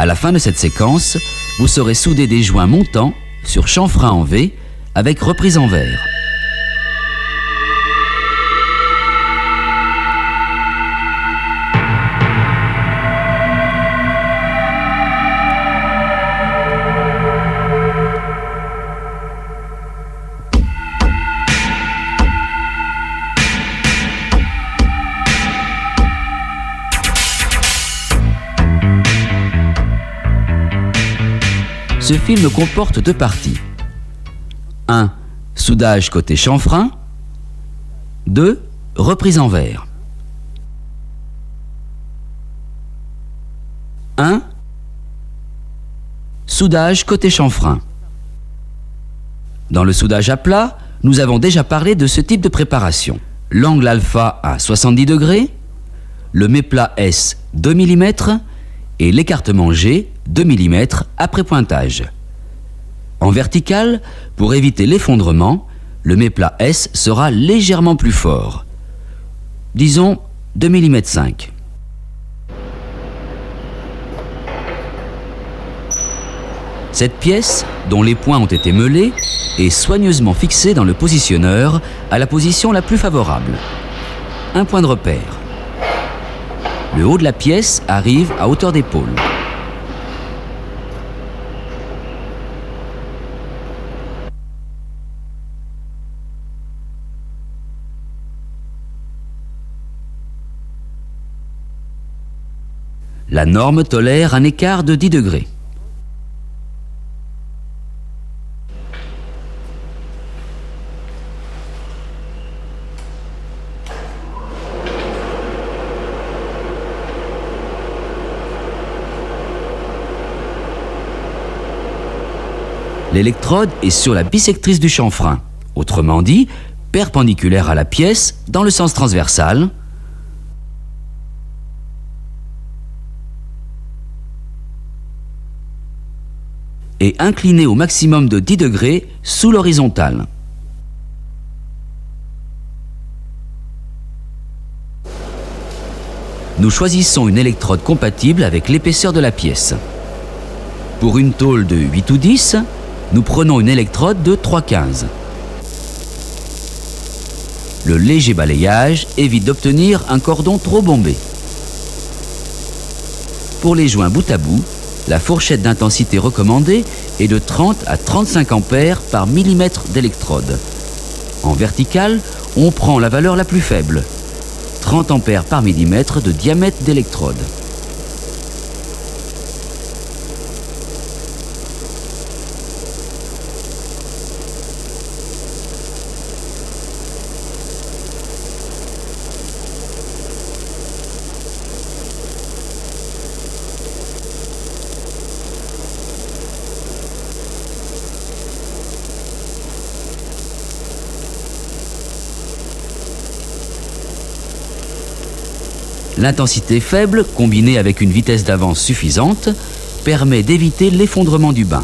À la fin de cette séquence, vous saurez souder des joints montants sur chanfrein en V avec reprise en verre. Ce film comporte deux parties. 1. Soudage côté chanfrein. 2. Reprise en verre. 1. Soudage côté chanfrein. Dans le soudage à plat, nous avons déjà parlé de ce type de préparation. L'angle alpha à 70 degrés, le méplat S 2 mm et l'écartement G 2 mm après pointage. En vertical, pour éviter l'effondrement, le méplat S sera légèrement plus fort. Disons 2 mm 5. Cette pièce, dont les points ont été meulés, est soigneusement fixée dans le positionneur à la position la plus favorable. Un point de repère. Le haut de la pièce arrive à hauteur d'épaule. La norme tolère un écart de 10 degrés. L'électrode est sur la bissectrice du chanfrein, autrement dit, perpendiculaire à la pièce dans le sens transversal, et inclinée au maximum de 10 degrés sous l'horizontale. Nous choisissons une électrode compatible avec l'épaisseur de la pièce. Pour une tôle de 8 ou 10, nous prenons une électrode de 3,15. Le léger balayage évite d'obtenir un cordon trop bombé. Pour les joints bout à bout, la fourchette d'intensité recommandée est de 30 à 35 ampères par millimètre d'électrode. En vertical, on prend la valeur la plus faible, 30 ampères par millimètre de diamètre d'électrode. L'intensité faible, combinée avec une vitesse d'avance suffisante, permet d'éviter l'effondrement du bain.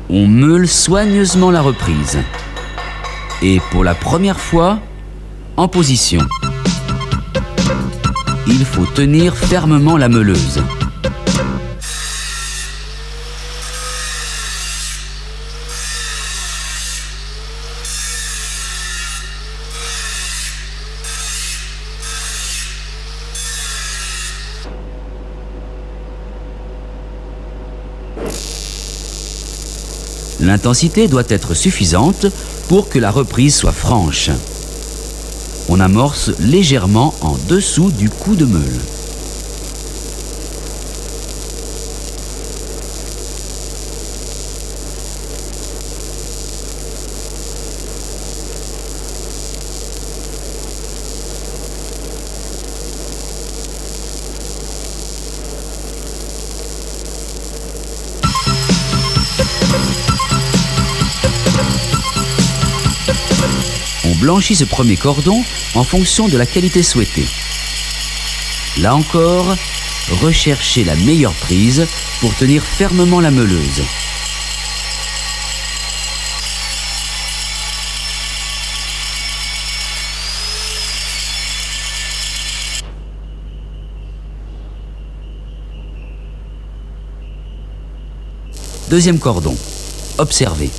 On meule soigneusement la reprise. Et pour la première fois, en position. Il faut tenir fermement la meuleuse. L'intensité doit être suffisante pour que la reprise soit franche. On amorce légèrement en dessous du coup de meule. On blanchit ce premier cordon en fonction de la qualité souhaitée. Là encore, recherchez la meilleure prise pour tenir fermement la meuleuse. Deuxième cordon. Observez.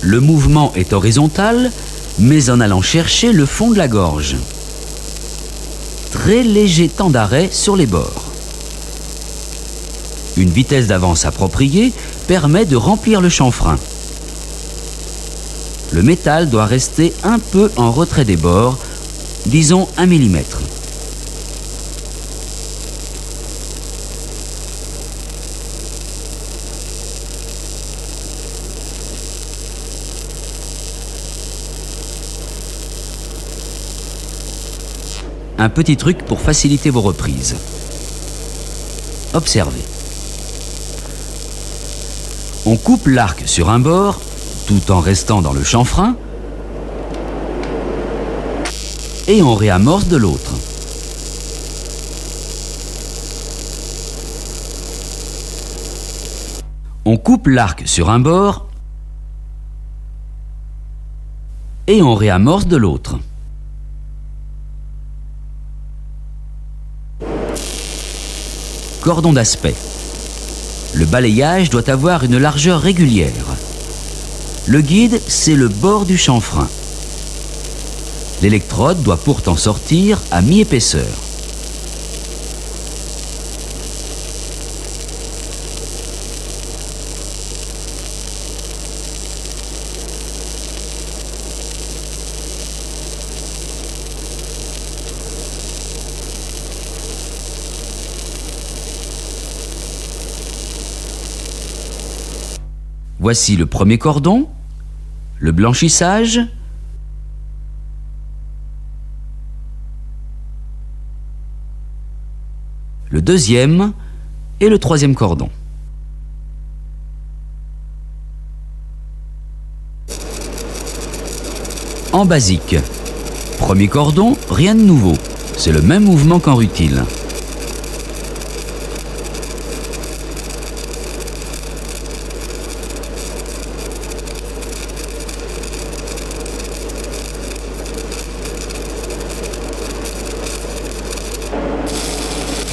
Le mouvement est horizontal, mais en allant chercher le fond de la gorge. Très léger temps d'arrêt sur les bords. Une vitesse d'avance appropriée permet de remplir le chanfrein. Le métal doit rester un peu en retrait des bords, disons 1 mm. Un petit truc pour faciliter vos reprises. Observez. On coupe l'arc sur un bord, tout en restant dans le chanfrein, et on réamorce de l'autre. On coupe l'arc sur un bord, et on réamorce de l'autre. Cordon d'aspect. Le balayage doit avoir une largeur régulière. Le guide, c'est le bord du chanfrein. L'électrode doit pourtant sortir à mi-épaisseur. Voici le premier cordon, le blanchissage, le deuxième et le troisième cordon. En basique, premier cordon, rien de nouveau, c'est le même mouvement qu'en rutile.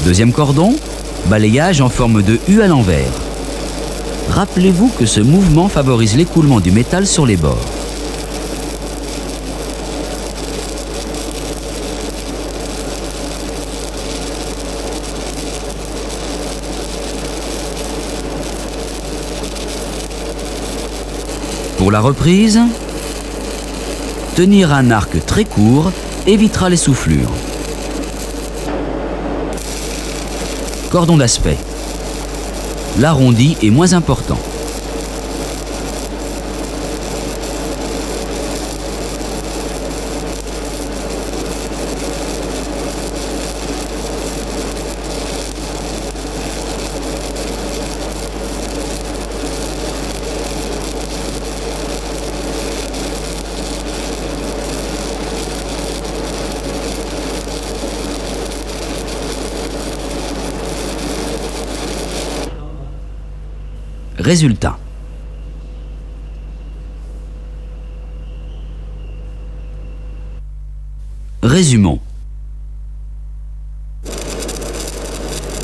Deuxième cordon, balayage en forme de U à l'envers. Rappelez-vous que ce mouvement favorise l'écoulement du métal sur les bords. Pour la reprise, tenir un arc très court évitera les soufflures. Cordon d'aspect. L'arrondi est moins important. Résultat. Résumons.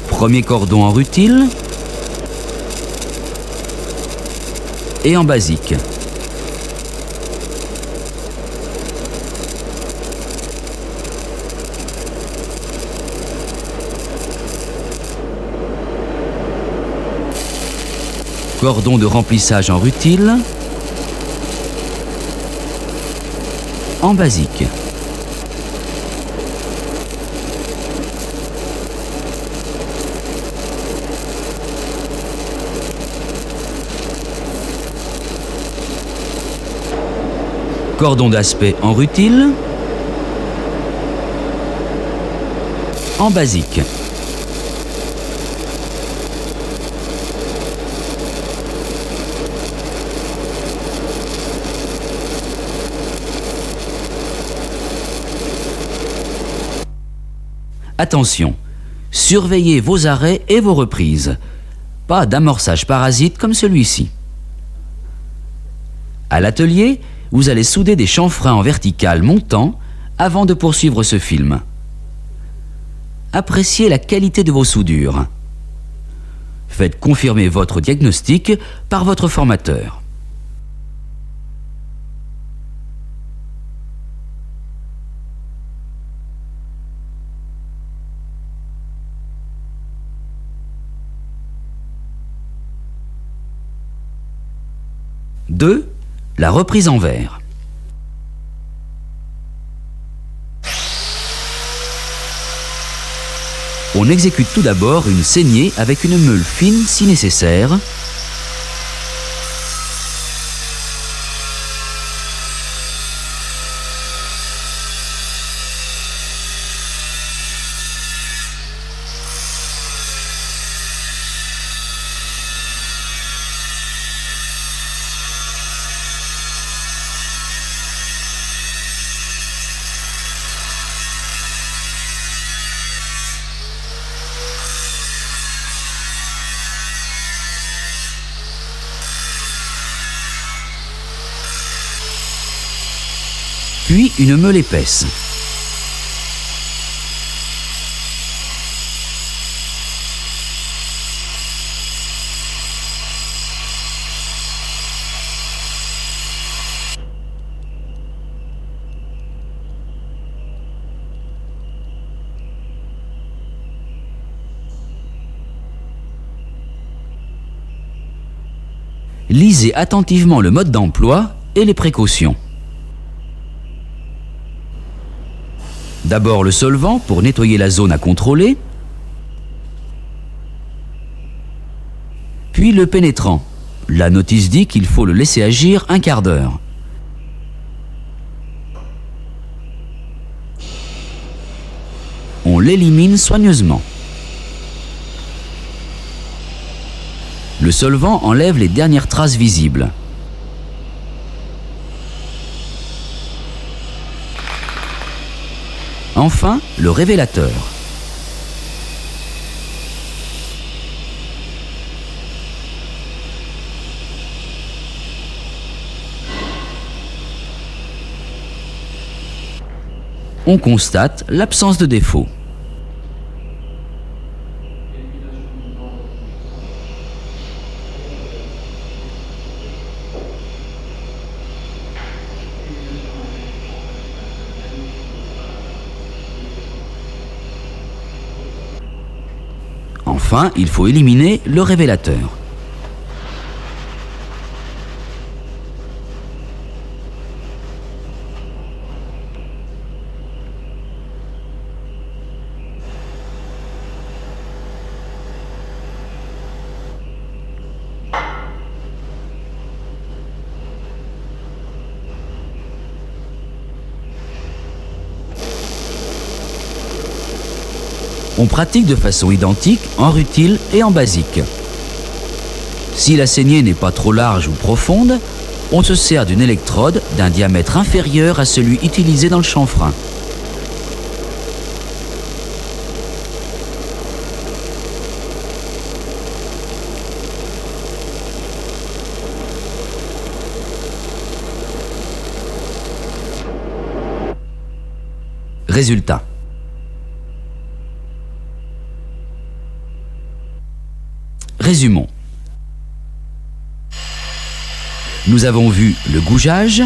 Premier cordon en rutile et en basique. Cordon de remplissage en rutile, en basique. Cordon d'aspect en rutile, en basique. Attention, surveillez vos arrêts et vos reprises. Pas d'amorçage parasite comme celui-ci. À l'atelier, vous allez souder des chanfreins en vertical montant avant de poursuivre ce film. appréciez la qualité de vos soudures. Faites confirmer votre diagnostic par votre formateur. Deux, la reprise en verre. On exécute tout d'abord une saignée avec une meule fine si nécessaire. Puis une meule épaisse. Lisez attentivement le mode d'emploi et les précautions. D'abord le solvant pour nettoyer la zone à contrôler, puis le pénétrant. La notice dit qu'il faut le laisser agir un quart d'heure. On l'élimine soigneusement. Le solvant enlève les dernières traces visibles. Enfin, le révélateur. On constate l'absence de défaut. Enfin, il faut éliminer le révélateur. On pratique de façon identique en rutile et en basique. Si la saignée n'est pas trop large ou profonde, on se sert d'une électrode d'un diamètre inférieur à celui utilisé dans le chanfrein. Résultat. Résumons. Nous avons vu le gougeage,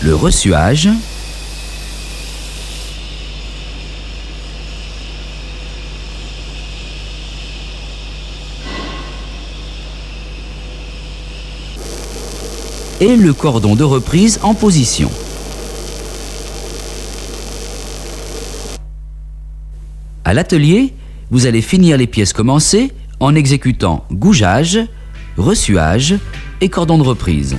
le ressuage, et le cordon de reprise en position. À l'atelier, vous allez finir les pièces commencées en exécutant gougeage, ressuage et cordon de reprise.